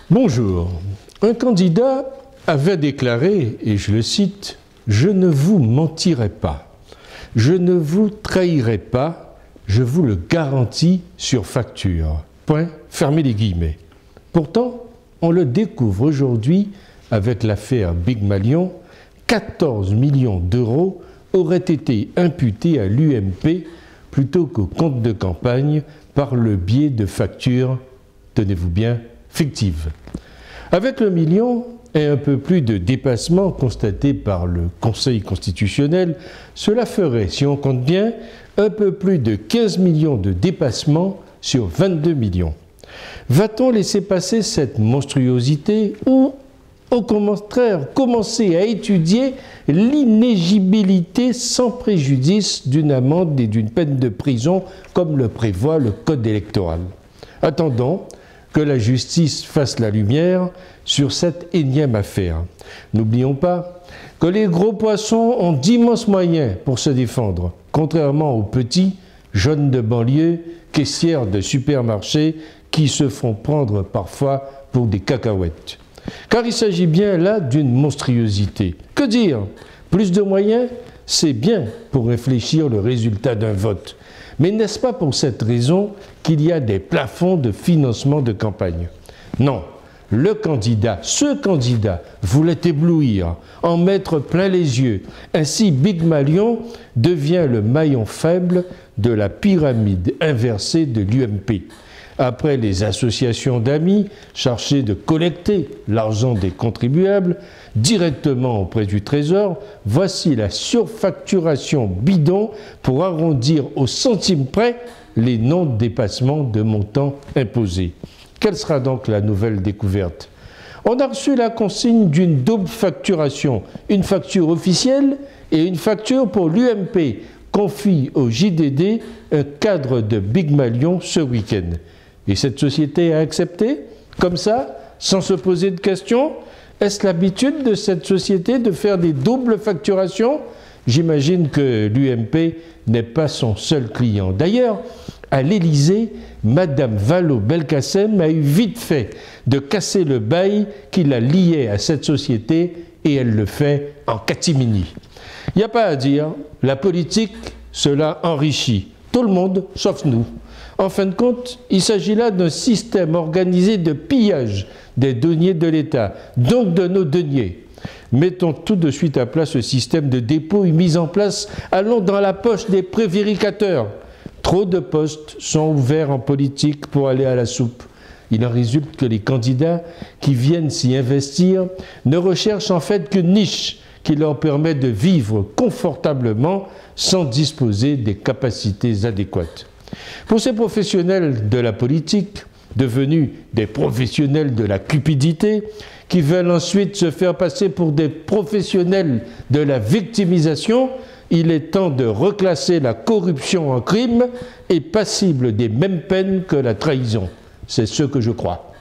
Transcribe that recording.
Bonjour. Un candidat avait déclaré, et je le cite, « Je ne vous mentirai pas, je ne vous trahirai pas, je vous le garantis sur facture. » Point, fermez les guillemets. Pourtant, on le découvre aujourd'hui avec l'affaire Big Malion, 14 millions d'euros auraient été imputés à l'UMP plutôt qu'au compte de campagne par le biais de factures, tenez-vous bien, fictives. Avec le million et un peu plus de dépassement constaté par le Conseil constitutionnel, cela ferait, si on compte bien, un peu plus de 15 millions de dépassements sur 22 millions. Va-t-on laisser passer cette monstruosité ou, au contraire, commencer à étudier l'inéligibilité sans préjudice d'une amende et d'une peine de prison comme le prévoit le Code électoral? Attendons que la justice fasse la lumière sur cette énième affaire. N'oublions pas que les gros poissons ont d'immenses moyens pour se défendre, contrairement aux petits, jeunes de banlieue, caissières de supermarché qui se font prendre parfois pour des cacahuètes. Car il s'agit bien là d'une monstruosité. Que dire? Plus de moyens, c'est bien pour réfléchir le résultat d'un vote. Mais n'est-ce pas pour cette raison qu'il y a des plafonds de financement de campagne? Non, ce candidat voulait éblouir, en mettre plein les yeux. Ainsi, Big Malion devient le maillon faible de la pyramide inversée de l'UMP. Après les associations d'amis chargées de collecter l'argent des contribuables directement auprès du Trésor, voici la surfacturation bidon pour arrondir au centime près les non-dépassements de montants imposés. Quelle sera donc la nouvelle découverte? On a reçu la consigne d'une double facturation, une facture officielle et une facture pour l'UMP, confie au JDD un cadre de Big Malion ce week-end. Et cette société a accepté, comme ça, sans se poser de questions? Est-ce l'habitude de cette société de faire des doubles facturations? J'imagine que l'UMP n'est pas son seul client. D'ailleurs, à l'Élysée, Madame Vallaud-Belkacem a eu vite fait de casser le bail qui la liait à cette société et elle le fait en catimini. Il n'y a pas à dire, la politique, cela enrichit tout le monde sauf nous. En fin de compte, il s'agit là d'un système organisé de pillage des deniers de l'État, donc de nos deniers. Mettons tout de suite à plat ce système de dépôt mis en place, allons dans la poche des prévaricateurs. Trop de postes sont ouverts en politique pour aller à la soupe. Il en résulte que les candidats qui viennent s'y investir ne recherchent en fait qu'une niche qui leur permet de vivre confortablement sans disposer des capacités adéquates. Pour ces professionnels de la politique, devenus des professionnels de la cupidité, qui veulent ensuite se faire passer pour des professionnels de la victimisation, il est temps de reclasser la corruption en crime et passible des mêmes peines que la trahison. C'est ce que je crois.